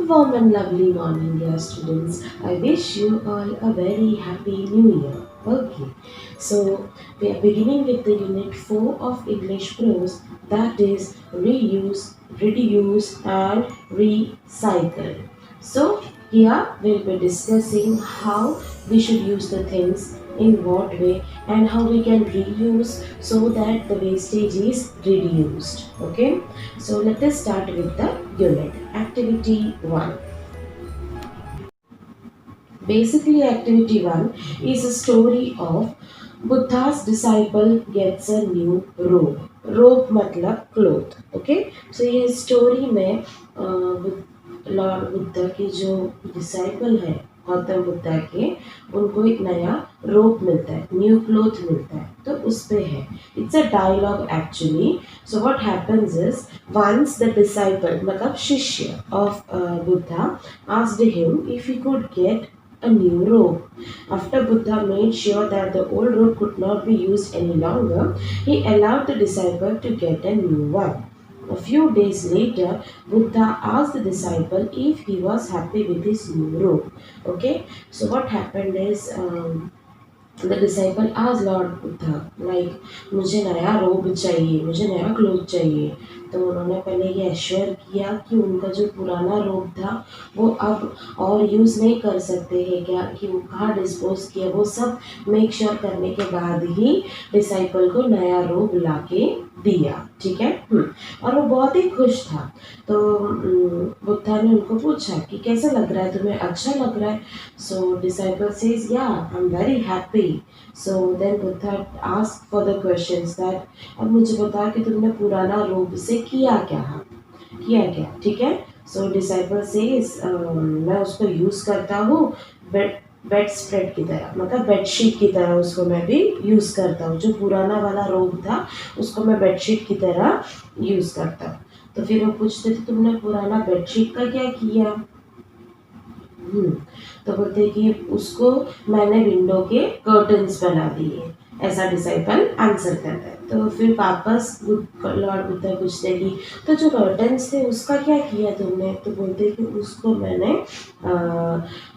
Warm and lovely morning, dear students. I wish you all a very happy new year. Okay, so we are beginning with the unit 4 of English prose, that is reuse, reduce, and recycle. So, here we'll be discussing how we should use the things, in what way, and how we can reuse so that the wastage is reduced. Okay, so let us start with the unit. Activity 1. Basically, activity 1 is a story of Buddha's disciple gets a new robe. Robe मतलब cloth. Okay, so ये story में Lord Buddha की जो disciple है गौतम बुद्धा के, उनको एक नया रोब मिलता है, न्यू क्लोथ मिलता है, तो उस पे है. It's a dialogue actually. So what happens is, once the disciple मतलब शिष्य of Buddha asked him if he could get a new robe. After Buddha made sure that the old robe could not be used any longer, he allowed the disciple to get a new one. A few days later, Buddha asked the disciple if he was happy with his new robe. Okay, so what happened is the disciple asked Lord Buddha, like मुझे नया रोब चाहिए, मुझे नया cloth चाहिए. तो उन्होंने पहले ये एश्योर किया कि उनका जो पुराना रोब था वो अब और यूज़ नहीं कर सकते हैं क्या, कि वो कहाँ डिस्पोज किया, वो सब मेक श्योर करने के बाद ही डिसाइपल को नया रोब लाके दिया. ठीक है. और वो बहुत ही खुश था. तो बुद्धा ने उनको पूछा कि कैसा लग रहा है तुम्हें, अच्छा लग रहा है. सो disciple says yeah I am very happy. So then Buddha ask for the questions that अब मुझे बता कि तुमने पुराना रोब से किया क्या. ठीक है. सो डिसाइपल सेज मैं उसको यूज़ करता हूँ बेड स्प्रेड की तरह, मतलब बेडशीट की तरह उसको मैं भी यूज़ करता हूँ. जो पुराना वाला रोब था उसको मैं बेडशीट की तरह यूज़ करता हूँ. तो फिर वो पूछते थे तुमने पुराना बेडशीट का क्या किया. तो बोलते कि उसको मैंने विंडो के कर्टन्स बना दिए. ऐसा डिसाइपल आंसर करता है. तो फिर वापस लॉर्ड बुद्धा पूछते कि तो जो कर्टन्स थे उसका क्या किया तुमने. तो बोलते कि उसको मैंने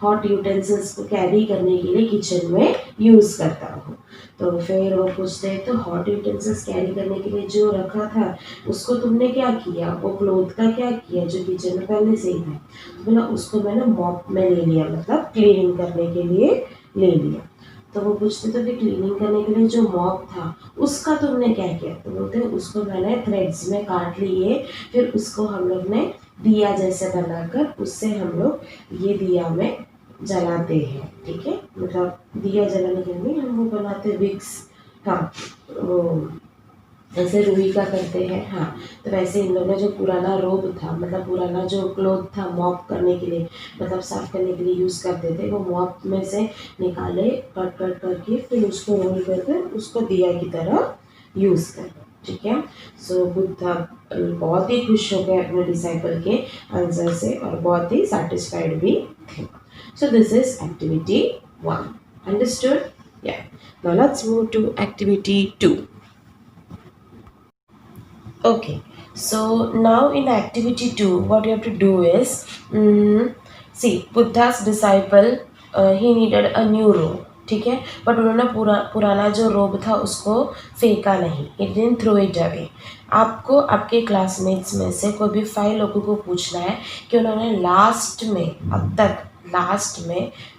हॉट यूटेंसिल्स को कैरी करने के लिए किचन में यूज़ करता हूँ. तो फिर वो पूछते हैं तो हॉट यूटेंसिल्स कैरी करने के लिए जो रखा था उसको तुमने क्या किया, वो क्लोथ का क्या किया जो किचन में पहले से ही था. तो बोला उसको मैंने मॉप में ले लिया, मतलब क्लीनिंग करने के लिए ले लिया. तो वो पूछते तो कि क्लीनिंग करने के लिए जो मॉप था उसका तुमने क्या किया. तो बोलते उसको मैंने थ्रेड्स में काट लिए, फिर उसको हम लोग ने दिया जैसे बनाकर उससे हम लोग ये दिया में जलाते हैं. ठीक है, मतलब दिया जलाने के लिए हम वो बनाते विक्स. हाँ, वो जैसे रुई का करते हैं. हाँ, तो वैसे इन लोगों ने जो पुराना रोब था, मतलब पुराना जो क्लोथ था मॉप करने के लिए, मतलब साफ करने के लिए यूज़ करते थे, वो मॉप में से निकाले कट करके फिर उसको रोल करके उसको दिया की तरह यूज़ कर. ठीक है. सो बुद्धा बहुत ही खुश हो गए अपने डिसाइपल के आंसर से और बहुत ही सेटिस्फाइड भी थे. So this is activity 1. Understood. Yeah, now let's move to activity 2. Okay, so now in activity 2, what you have to do is, see, Buddha's disciple, he needed a new robe. ठीक है, but उन्होंने पुराना जो रोब था उसको फेंका नहीं. It didn't throw it away. आपको आपके क्लासमेट्स में से कोई भी 5 लोगों को पूछना है कि उन्होंने लास्ट में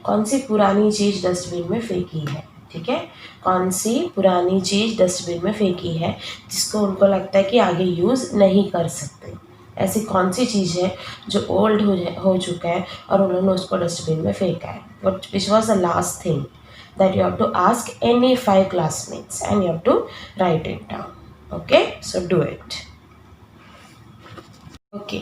कौन सी पुरानी चीज़ डस्टबिन में फेंकी है. ठीक है, कौन सी पुरानी चीज़ डस्टबिन में फेंकी है जिसको उनको लगता है कि आगे यूज़ नहीं कर सकते. ऐसी कौन सी चीज़ है जो ओल्ड हो चुका है और उन्होंने उसको डस्टबिन में फेंका है. Which was the last thing that you have to ask any 5 classmates and you have to write it down. Okay, so do it. Okay,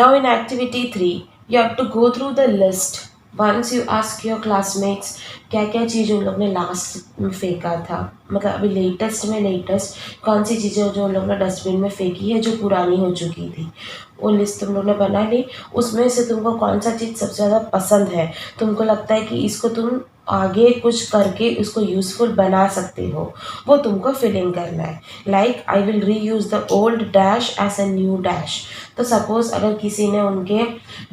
now in activity 3 you have to go through the list. Once you ask your classmates क्या क्या चीज़ उन लोग ने last में फेंका था, मतलब अभी लेटेस्ट कौन सी चीज़ें जो उन लोग ने डस्टबिन में फेंकी है जो पुरानी हो चुकी थी, वो लिस्ट तुम लोग ने बना ली. उसमें से तुमको कौन सा चीज़ सबसे ज़्यादा पसंद है, तुमको लगता है कि इसको तुम आगे कुछ करके उसको यूज़फुल बना सकते हो, वो तुमको फिल इन करना है. Like I will reuse the old dash as a new dash. तो सपोज अगर किसी ने उनके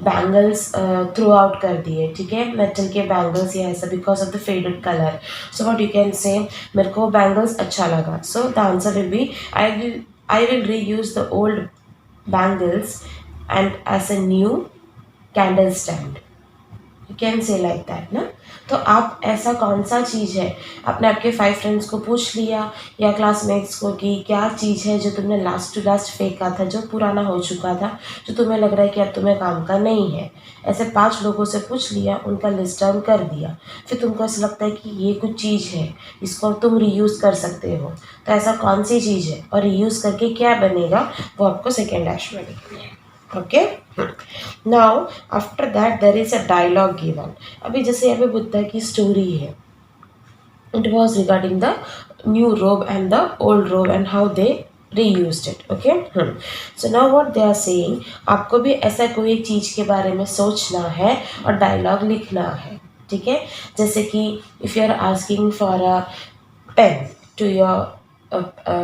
बैंगल्स थ्रू आउट कर दिए, ठीक है, मेटल के बैंगल्स या ऐसा, because of the faded colour, so what you can say, मेरे को बैंगल्स अच्छा लगा, so the answer will be I will reuse the old bangles and as a new candle stand. You can say like that ना. तो आप ऐसा कौन सा चीज़ है, आपने आपके 5 फ्रेंड्स को पूछ लिया या क्लासमेट्स को कि क्या चीज़ है जो तुमने लास्ट टू लास्ट फेंका था, जो पुराना हो चुका था, जो तुम्हें लग रहा है कि अब तुम्हें काम का नहीं है, ऐसे 5 लोगों से पूछ लिया, उनका लिस्ट डाउन कर दिया, फिर तुमको ऐसा लगता है कि ये कुछ चीज़ है, इसको तुम रीयूज़ कर सकते हो, तो ऐसा कौन सी चीज़ है और रीयूज़ करके क्या बनेगा वो आपको सेकेंड डैश में लिखना है. Okay, now after that there is a dialogue given. अभी जैसे यहाँ पे बुद्धा की स्टोरी है, it was regarding the new robe and the old robe and how they reused it. Okay, so now what they are saying, आपको भी ऐसा कोई एक चीज़ के बारे में सोचना है और डायलॉग लिखना है, ठीक है. जैसे कि if you are asking for a pen to your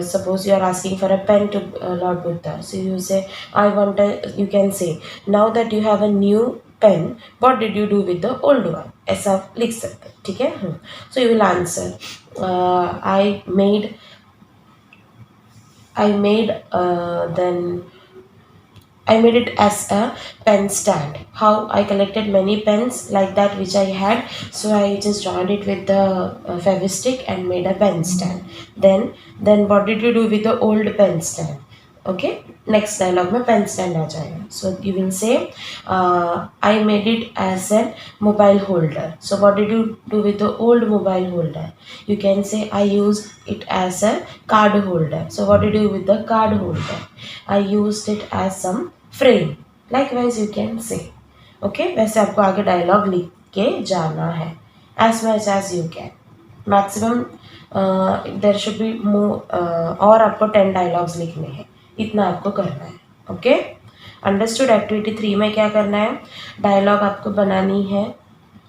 suppose you are asking for a pen to Lord Buddha, so you say I want a, you can say now that you have a new pen, what did you do with the old one, ऐसा लिख सकते, ठीक है. So you will answer then I made it as a pen stand. How I collected many pens like that which I had, so I just joined it with the Fevistick and made a pen stand. Then what did you do with the old pen stand? Okay, next dialogue में pen stand आ जाएगा. So you will say I made it as a mobile holder. So what did you do with the old mobile holder? You can say I used it as a card holder. So what did you do with the card holder? I used it as some frame. Likewise you can say. Okay, वैसे आपको आगे dialogue लिख के जाना है as much as you can. Maximum there should be more, और आपको 10 dialogues लिखने हैं, इतना आपको करना है. Okay, understood. एक्टिविटी 3 में क्या करना है, डायलॉग आपको बनानी है,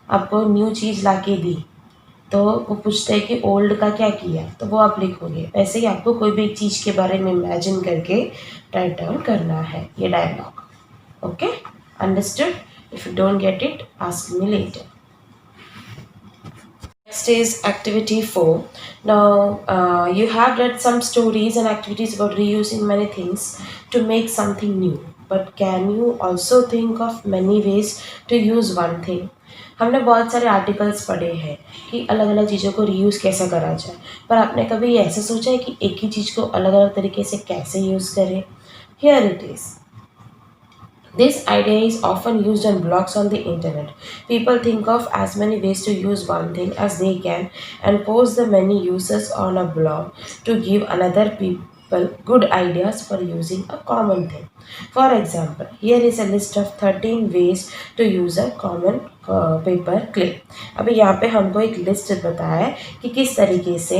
आपको न्यू चीज़ ला के दी तो वो पूछते हैं कि ओल्ड का क्या किया, तो वो आप लिखोगे. वैसे ही आपको कोई भी एक चीज़ के बारे में इमेजिन करके राइट डाउन करना है ये dialogue. Okay, understood. If you don't get it ask me later. Next is activity 4. Now you have read some stories and activities about reusing many things to make something new. But can you also think of many ways to use one thing? हमने बहुत सारे articles पढ़े हैं कि अलग अलग चीज़ों को रीयूज़ कैसे करा जाए, पर आपने कभी ऐसे सोचा है कि एक ही चीज़ को अलग अलग तरीके से कैसे यूज़ करें? Here it is. This idea is often used on blogs on the internet. People think of as many ways to use one thing as they can and post the many uses on a blog to give another people good ideas for using a common thing. For example, here is a list of 13 ways to use a common paper clip. अभी यहाँ पे हमको एक list बताया है कि किस तरीके से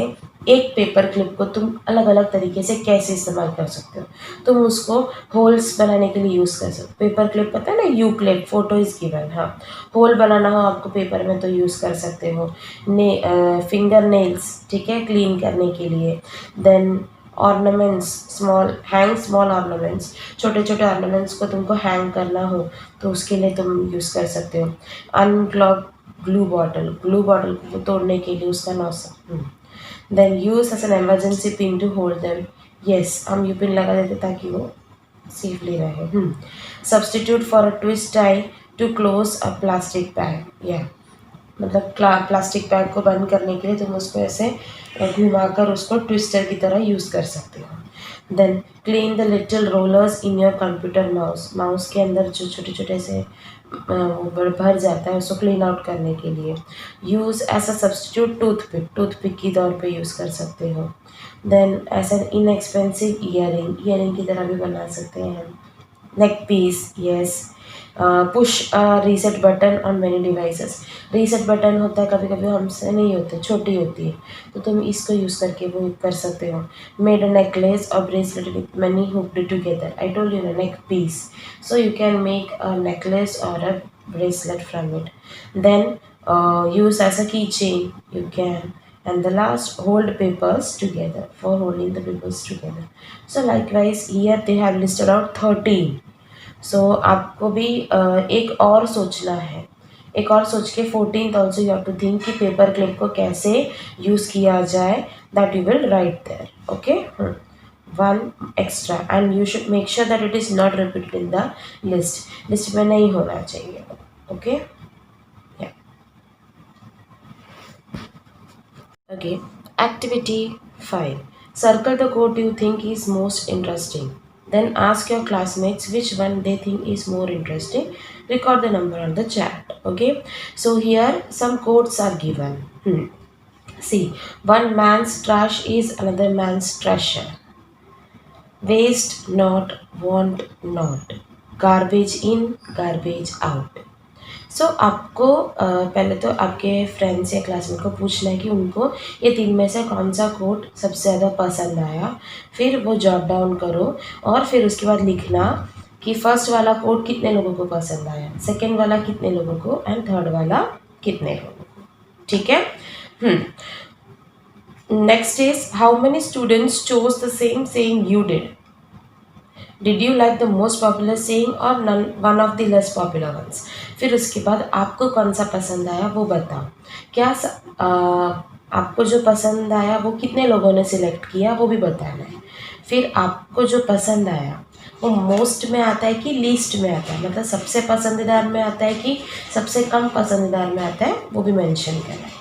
एक पेपर क्लिप को तुम अलग अलग तरीके से कैसे इस्तेमाल कर सकते हो. तुम उसको होल्स बनाने के लिए यूज़ कर सकते हो. पेपर क्लिप पता है ना, you clip, photo is given. हाँ, होल बनाना हो आपको पेपर में तो यूज़ कर सकते हो. फिंगर नेल्स, ठीक है, क्लीन करने के लिए. देन ऑर्नामेंट्स, स्मॉल ऑर्नामेंट्स, छोटे छोटे ऑर्नामेंट्स को तुमको हैंग करना हो तो उसके लिए तुम यूज़ कर सकते हो. अनक्लॉग ग्लू बॉटल को तोड़ने के लिए उसका nozzle. Then use as an emergency pin to hold them. Yes, हम यू पिन लगा देते ताकि वो सेफली रहे. Substitute for a twist tie to close a plastic bag. या मतलब प्लास्टिक बैग को बंद करने के लिए तुम उसको ऐसे घुमाकर उसको ट्विस्टर की तरह यूज़ कर सकते हो. Then clean the little rollers in your computer mouse के अंदर जो छोटे छोटे से भर जाता है उसको क्लीन आउट करने के लिए. Use as a substitute toothpick की तौर पे यूज़ कर सकते हो. Then as an inexpensive earring की तरह भी बना सकते हैं. Neck piece, yes. Push reset button on many devices. Reset button होता है, कभी कभी हमसे नहीं होते, छोटी होती है, तो तुम इसको यूज़ करके वो कर सकते हो. मेड अ नेकलेस और bracelet with many hooked together. I told you ना, neck piece, so you can make a necklace और a bracelet from it. Then use as a key chain, you can. And the last, hold papers together, for holding the papers together. So likewise here they have listed out 13. सो आपको भी एक और सोचना है, एक और सोच के 14th also you have to think कि पेपर क्लिप को कैसे यूज़ किया जाए, that you will write there. Okay, one extra and you should make sure that it is not repeated in the list में नहीं होना चाहिए. Okay, okay. Activity 5. Circle the quote you think is most interesting. Then ask your classmates which one they think is more interesting. Record the number on the chat. Okay. So here some quotes are given. See, one man's trash is another man's treasure. Waste not, want not. Garbage in, garbage out. सो आपको पहले तो आपके friends या classmate को पूछना है कि उनको ये तीन में से कौन सा कोट सबसे ज़्यादा पसंद आया. फिर वो जॉट डाउन करो और फिर उसके बाद लिखना कि फर्स्ट वाला कोट कितने लोगों को पसंद आया, सेकेंड वाला कितने लोगों को एंड थर्ड वाला कितने लोगों को. ठीक है. Next is how many students chose the same saying you did. Did you like the most popular saying और one of the less popular ones. फिर उसके बाद आपको कौन सा पसंद आया वो बताओ. क्या आपको जो पसंद आया वो कितने लोगों ने सिलेक्ट किया वो भी बताना है. फिर आपको जो पसंद आया वो मोस्ट में आता है कि लीस्ट में आता है, मतलब सबसे पसंदीदार में आता है कि सबसे कम पसंदीदार में आता है, वो भी मेंशन करना है.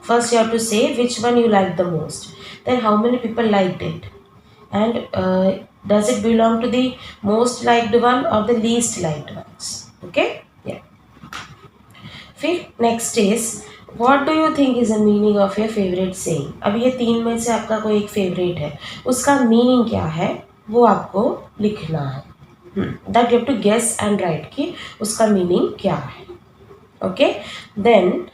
First you have to say which one you like the most, then how many people liked it, and does it belong to the most liked one or the least liked ones. Okay, yeah. फिर next is what do you think is the meaning of your favorite saying. अब ये तीन में से आपका कोई एक favourite है, उसका मीनिंग क्या है वो आपको लिखना है. That you have to guess and write कि उसका मीनिंग क्या है. Okay, then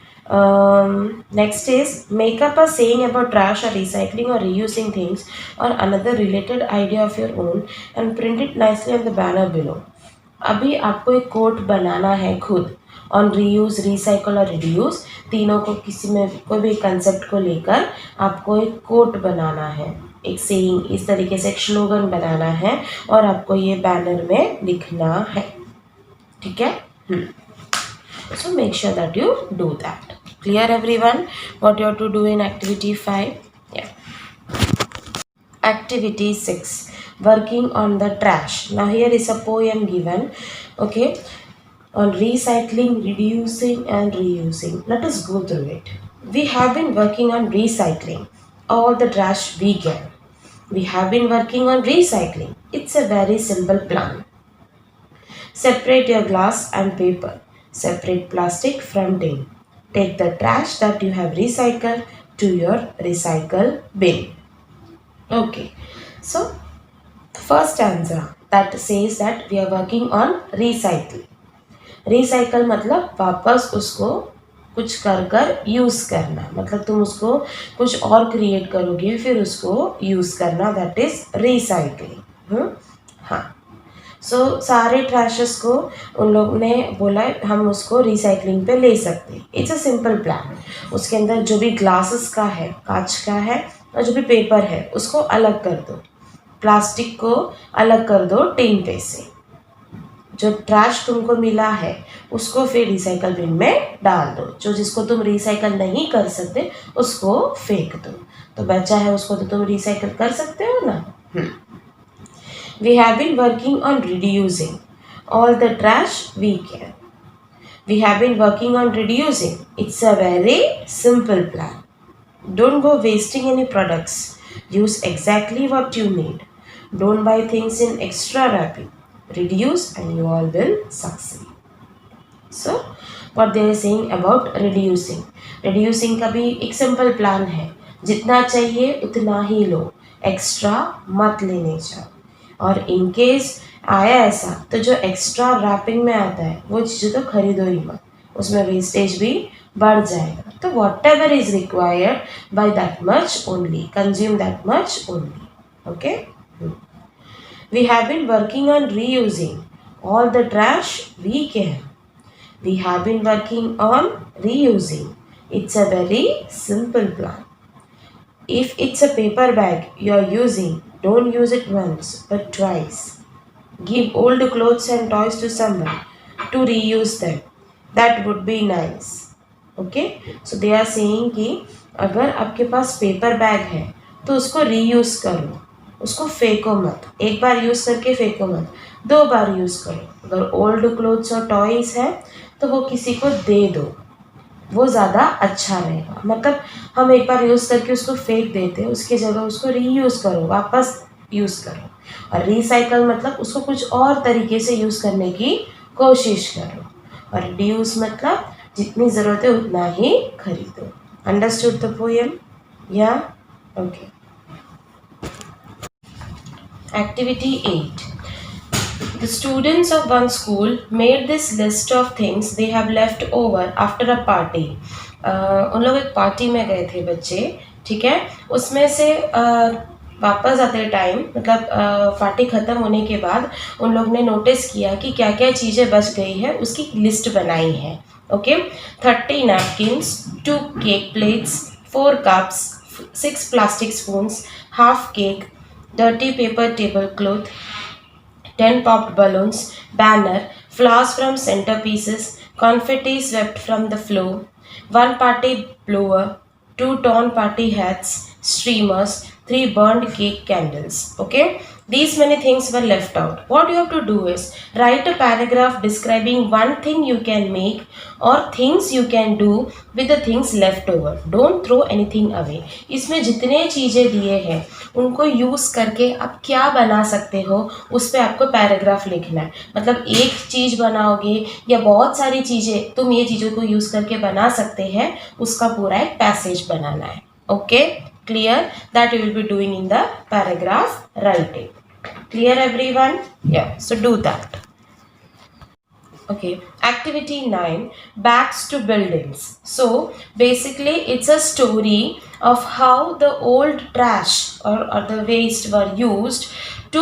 next is make up a saying about trash or recycling or reusing things or another related idea of your own and print it nicely on the banner below. अभी आपको एक coat बनाना है खुद on reuse, recycle और reduce, तीनों को किसी में कोई भी कंसेप्ट को लेकर आपको एक कोट बनाना है, एक सेइंग, इस तरीके से एक स्लोगन बनाना है और आपको ये बैनर में लिखना है. ठीक है. So make sure that you do that. Clear everyone what you have to do in activity 5? Yeah. Activity 6. Working on the trash. Now here is a poem given. Okay. On recycling, reducing and reusing. Let us go through it. We have been working on recycling all the trash we get. We have been working on recycling. It's a very simple plan. Separate your glass and paper. Separate plastic from tin. Take the trash that you have recycled to your recycle bin. Okay, so first answer that says that we are working on recycling. Recycle मतलब वापस उसको कुछ कर use करना, मतलब तुम उसको कुछ और क्रिएट करोगे फिर उसको यूज़ करना, दैट इज़ रिसाइकलिंग. हाँ. सो सारे ट्रैशेस को उन लोगों ने बोला हम उसको रिसाइकलिंग पे ले सकते हैं. It's a simple plan. उसके अंदर जो भी ग्लासेस का है, कांच का है, और जो भी पेपर है उसको अलग कर दो, प्लास्टिक को अलग कर दो टिन पे से. जो ट्रैश तुमको मिला है उसको फिर रिसाइकल बिन में डाल दो. जो जिसको तुम रिसाइकल नहीं कर सकते उसको फेंक दो. तो बचा है उसको तो तुम रिसाइकल कर सकते हो ना. We have been working on reducing all the trash we can. We have been working on reducing. It's a very simple plan. Don't go wasting any products. Use exactly what you need. Don't buy things in extra wrapping. Reduce and you all will succeed. So, what they are saying about reducing. Reducing का भी एक simple plan है. जितना चाहिए उतना ही लो. Extra मत लेने जाओ. और इन केस आया ऐसा तो जो एक्स्ट्रा रैपिंग में आता है वो चीज़ें तो खरीदो ही मत, उसमें वेस्टेज भी बढ़ जाएगा. तो whatever is required by that much only, consume that much only. Okay. We have been working on reusing all the trash we can. We have been working on reusing. It's a very simple plan. If it's a paper bag you are using, don't use it once but twice. give old clothes and toys to someone to reuse them. That would be nice. Okay, so they are saying कि अगर आपके पास paper bag है तो उसको reuse करो, उसको फेंको मत, एक बार यूज करके फेंको मत, 2 बार यूज करो. अगर ओल्ड क्लोथ्स और टॉयज है तो वो किसी को दे दो, वो ज़्यादा अच्छा रहेगा. मतलब हम एक बार यूज़ करके उसको फेंक देते हैं, उसकी जगह उसको रीयूज़ करो, वापस यूज़ करो. और रिसाइकल मतलब उसको कुछ और तरीके से यूज़ करने की कोशिश करो. और रिड्यूस मतलब जितनी ज़रूरत है उतना ही खरीदो. Understood the poem? या okay. Activity 8. The students of one school made this list of things they have left over after a party. उन लोग एक पार्टी में गए थे बच्चे, ठीक है. उसमें से वापस आते टाइम मतलब पार्टी ख़त्म होने के बाद उन लोग ने नोटिस किया कि क्या क्या चीज़ें बच गई है, उसकी लिस्ट बनाई है. Okay. 30 napkins, 2 cake plates, 4 cups, 6 plastic spoons, half cake, dirty paper tablecloth, 10 popped balloons, banner, flowers from centerpieces, confetti swept from the floor, 1 party blower, 2 torn party hats, streamers, 3 burned cake candles. Okay, these many things were left out. What you have to do is write a paragraph describing one thing you can make or things you can do with the things left over. Don't throw anything away. इसमें जितने चीज़ें दिए हैं उनको use करके आप क्या बना सकते हो उस पर आपको पैराग्राफ लिखना है. मतलब एक चीज़ बनाओगे या बहुत सारी चीज़ें तुम ये चीज़ों को यूज़ करके बना सकते हैं, उसका पूरा एक पैसेज बनाना है. Okay, clear? That you will be doing in the paragraph writing. Clear everyone? Yeah, so do that. Okay, activity 9, backs to buildings. So basically it's a story of how the old trash or the waste were used to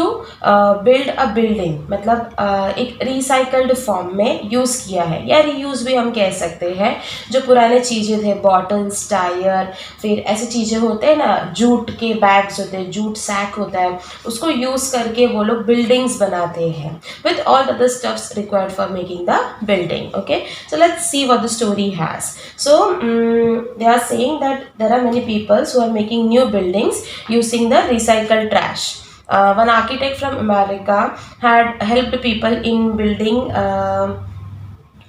build a building. मतलब एक recycled form में use किया है या reuse भी हम कह सकते हैं. जो पुराने चीज़ें थे, बॉटल्स, टायर, फिर ऐसी चीज़ें होते हैं ना, जूट के बैग्स होते हैं, जूट सैक होता है, उसको यूज़ करके वो लोग बिल्डिंग्स बनाते हैं with all other stuffs required for making the building. Okay, so let's see what the story has. So they are saying that there are many peoples who are making new buildings using the recycled trash. One architect from America had helped people in building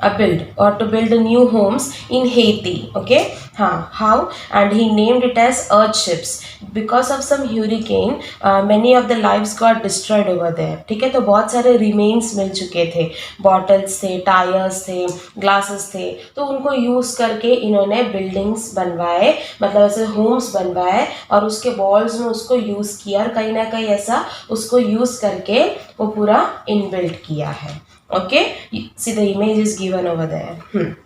to build new homes in Haiti. Okay, how? And he named it as Earthships. Because of some hurricane, many of the lives got destroyed over there. ठीक है, तो बहुत सारे remains मिल चुके थे, bottles थे, tires थे, glasses थे, तो उनको यूज़ करके इन्होंने buildings बनवाए, मतलब ऐसे homes बनवाए और उसके walls में उसको यूज़ किया और कहीं ना कहीं ऐसा उसको यूज़ करके वो पूरा inbuilt किया है. Okay, see the image is given over there.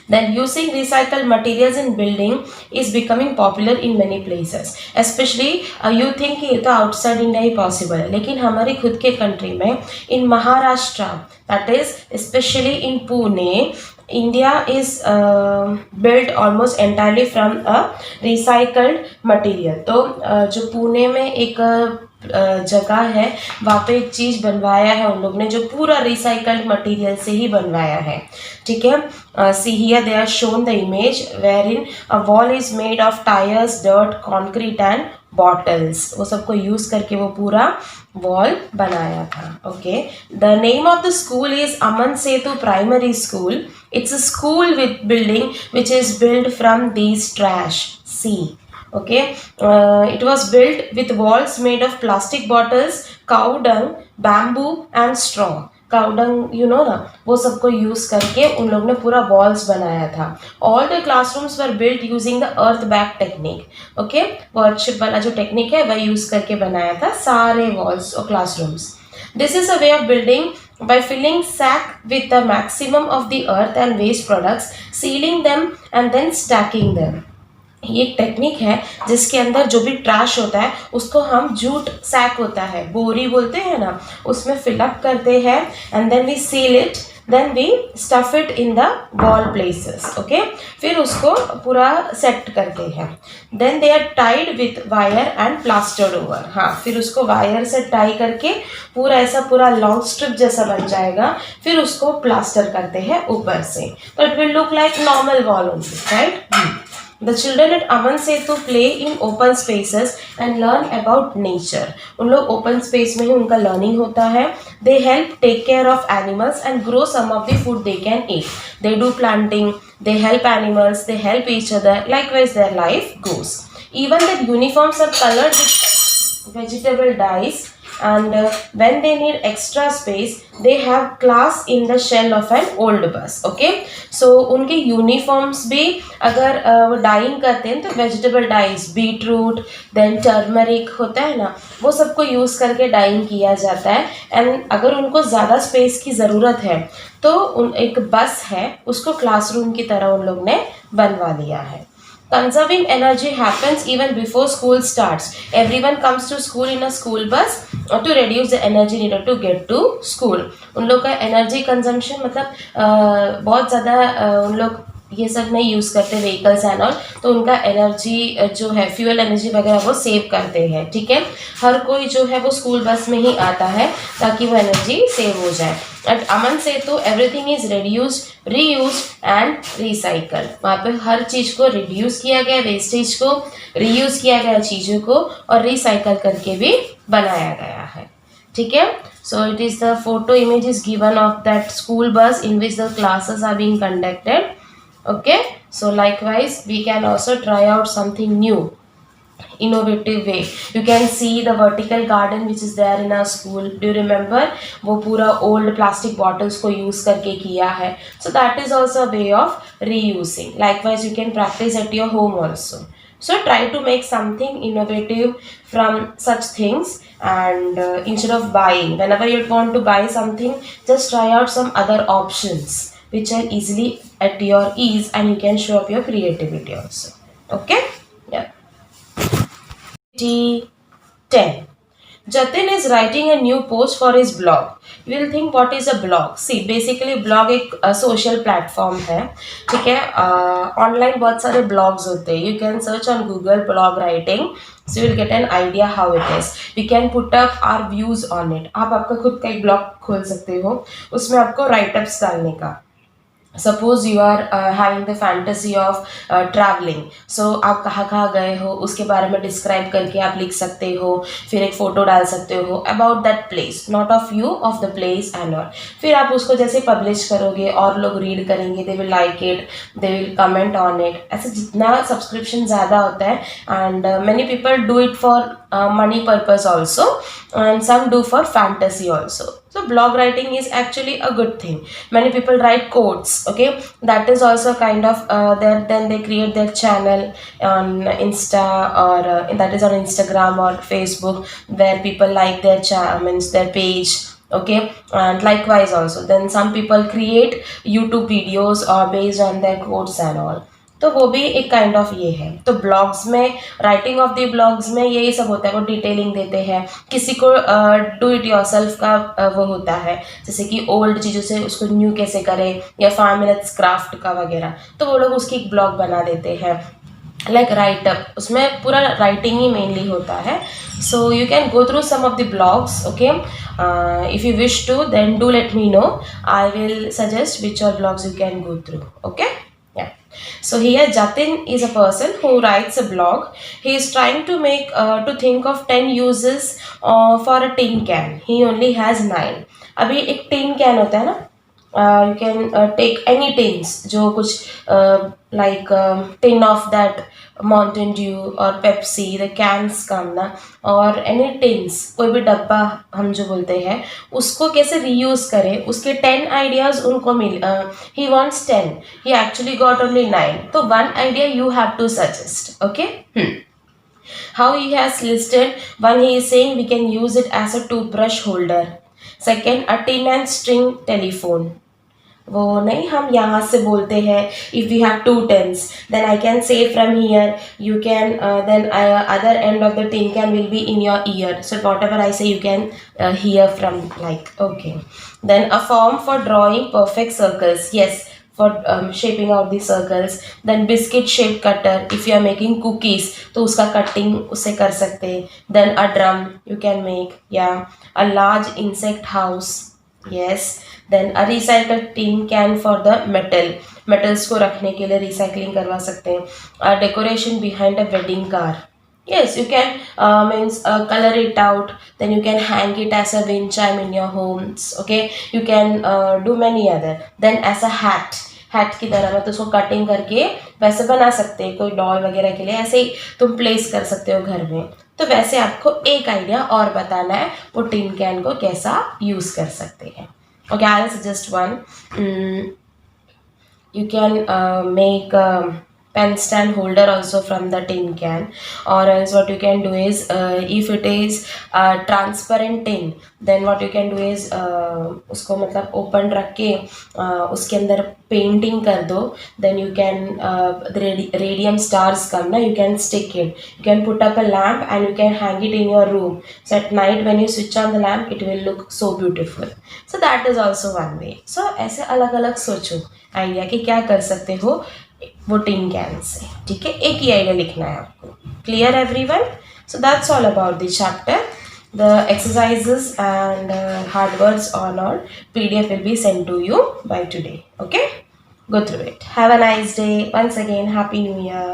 Then using recycled materials in building is becoming popular in many places. Especially you think कि ये तो outside India ही possible है, लेकिन हमारी खुद के country में in Maharashtra, that is especially in Pune, India is built almost entirely from a recycled material. तो जो पुणे में एक जगह है वहाँ पे एक चीज़ बनवाया है उन लोग ने जो पूरा रिसाइकल्ड मटेरियल से ही बनवाया है. ठीक है, see here they are shown the image where in a wall is made of tyres, dirt, concrete and bottles. वो सबको यूज़ करके वो पूरा वॉल बनाया था. Okay, the name of the school is Aman Setu primary school. It's a school with building which is built from these trash. See, okay, it was built with walls made of plastic bottles, cow dung, bamboo and straw. Cow dung, you know ना, वो सबको use करके उन लोग ने पूरा walls बनाया था. All the classrooms were built using the earth bag technique. Okay, वो earthship वाला जो टेक्निक है वह यूज़ करके बनाया था सारे walls और classrooms. This is a way of building by filling sack with the maximum of the earth and waste products, sealing them and then stacking them. ये एक टेक्निक है जिसके अंदर जो भी ट्रैश होता है उसको हम जूट सैक होता है, बोरी बोलते हैं ना, उसमें फिलअप करते हैं and then we seal it then we stuff it in the wall places, okay. फिर उसको पूरा सेट करते हैं। Then they are tied with wire and plastered over. हाँ, फिर उसको वायर से टाई करके पूरा ऐसा पूरा लॉन्ग स्ट्रिप जैसा बन जाएगा। फिर उसको प्लास्टर करते हैं ऊपर से, तो it will look like normal wall only, right. The children at Aman Setu play in open spaces and learn about nature. उन लोग open space में ही उनका learning होता है. They help take care of animals and grow some of the food they can eat. They do planting, they help animals, they help each other. Likewise, their life goes. Even the uniforms are colored with vegetable dyes. And when they need extra space, they have class in the shell of an old bus, okay. So उनके uniforms भी अगर वो dyeing करते हैं तो vegetable dyes, beetroot, then turmeric होता है ना, वो सबको यूज़ करके डाइंग किया जाता है। एंड अगर उनको ज़्यादा स्पेस की ज़रूरत है तो एक बस है, उसको क्लासरूम की तरह उन लोग ने बनवा लिया है। Conserving energy happens even before school starts. Everyone comes to school in a school bus to reduce the energy needed to get to school. उन लोग का energy consumption मतलब बहुत ज़्यादा उन लोग ये सब नहीं यूज़ करते व्हीकल्स एंड ऑल, तो उनका एनर्जी जो है फ्यूल एनर्जी वगैरह वो सेव करते हैं, ठीक है। हर कोई जो है वो स्कूल बस में ही आता है ताकि वो एनर्जी सेव हो जाए। At Aman Setu everything is reduced, reused and recycle. वहाँ पे हर चीज़ को रिड्यूस किया गया, वेस्टेज को रीयूज किया गया चीज़ों को, और रिसाइकल करके भी बनाया गया है, ठीक है। So it is the photo image is given of that school bus in which the classes are being conducted, okay. So likewise we can also try out something new, innovative way. You can see the vertical garden which is there in our school. Do you remember? वो पूरा old plastic bottles को use करके किया है. So that is also a way of reusing. Likewise you can practice at your home also. So try to make something innovative from such things, and instead of buying, whenever you want to buy something, just try out some other options which are easily at your ease, and you can show up your creativity also, okay. Yeah. 10. Jatin is writing a new post for his blog. You will think what is a blog? See, basically blog एक social platform है, ठीक है। online बहुत सारे blogs होते हैं. You can search on Google blog writing, so you will get an idea how it is. We can put up our views on it. आप आपका खुद का एक blog खोल सकते हो, उसमें आपको write-ups डालने का। Suppose you are having the fantasy of travelling, so आप कहाँ कहाँ गए हो उसके बारे में डिस्क्राइब करके आप लिख सकते हो, फिर एक फ़ोटो डाल सकते हो about that place, not of you, of the place and all. फिर आप उसको जैसे पब्लिश करोगे और लोग रीड करेंगे, they will like it, they will comment on it. ऐसे जितना सब्सक्रिप्शन ज़्यादा होता है, and many people do it for money purpose also, and some do for fantasy also. So blog writing is actually a good thing. Many people write quotes, okay, that is also kind of then they create their channel on Insta, or that is on Instagram or Facebook, where people like their means their page, okay. And likewise also then some people create YouTube videos or based on their quotes and all, तो वो भी एक kind of ये है। तो blogs में, writing of the blogs में यही सब होता है, वो डिटेलिंग देते हैं। किसी को डू इट योरसेल्फ का वो होता है, जैसे कि ओल्ड चीज़ों से उसको न्यू कैसे करें, या 5 मिनट्स क्राफ्ट का वगैरह, तो वो लोग उसकी एक ब्लॉग बना देते हैं। लाइक राइटअप, उसमें पूरा राइटिंग ही मेनली होता है। So you can go through some of the blogs, okay. If you wish to then do let me know, I will suggest which are blogs you can go through, okay. Yeah. So here Jatin is a person who writes a blog. He is trying to to think of 10 uses for a tin can. He only has 9. अभी एक tin can होता है ना, you can take any tins, जो कुछ like tin of that Mountain Dew और Pepsi, the cans come ना, और any tins, कोई भी डब्बा हम जो बोलते हैं, उसको कैसे reuse करें, उसके 10 ideas उनको मिल, he wants 10, he actually got only 9, तो one idea you have to suggest, okay. How he has listed, one he is saying we can use it as a toothbrush holder, second a tin and string telephone, वो नहीं हम यहाँ से बोलते हैं if we have two tins then I can say from here you can then other end of the tin can will be in your ear so whatever I say you can hear from like okay then a form for drawing perfect circles yes for shaping out the circles then biscuit shaped cutter if you are making cookies तो उसका cutting उससे कर सकते then a drum you can make yeah a large insect house yes then a recycled tin can for the metals को रखने के लिए recycling करवा सकते हैं a decoration behind a wedding car yes you can means color it out then you can hang it as a wind chime in your homes okay you can do many other then as a hat की तरह मतलब उसको cutting करके वैसे बना सकते हैं कोई डॉल वगैरह के लिए ऐसे ही तुम प्लेस कर सकते हो घर में तो वैसे आपको एक आइडिया और बताना है वो टिन कैन को कैसा यूज कर सकते हैं okay I'll suggest one you can make pen stand holder also from the tin can or else what you can do is if it is transparent tin then what you can do is उसको मतलब open रख के उसके अंदर painting कर दो then you can radium stars come ना you can stick it you can put up a lamp and you can hang it in your room so at night when you switch on the lamp it will look so beautiful so that is also one way so ऐसे अलग अलग सोचो idea कि क्या कर सकते हो वो टिन कैन से ठीक है एक ही आइडिया लिखना है आपको clear everyone so that's all about the chapter the exercises and hard words on our pdf will be sent to you by today okay go through it have a nice day once again happy new year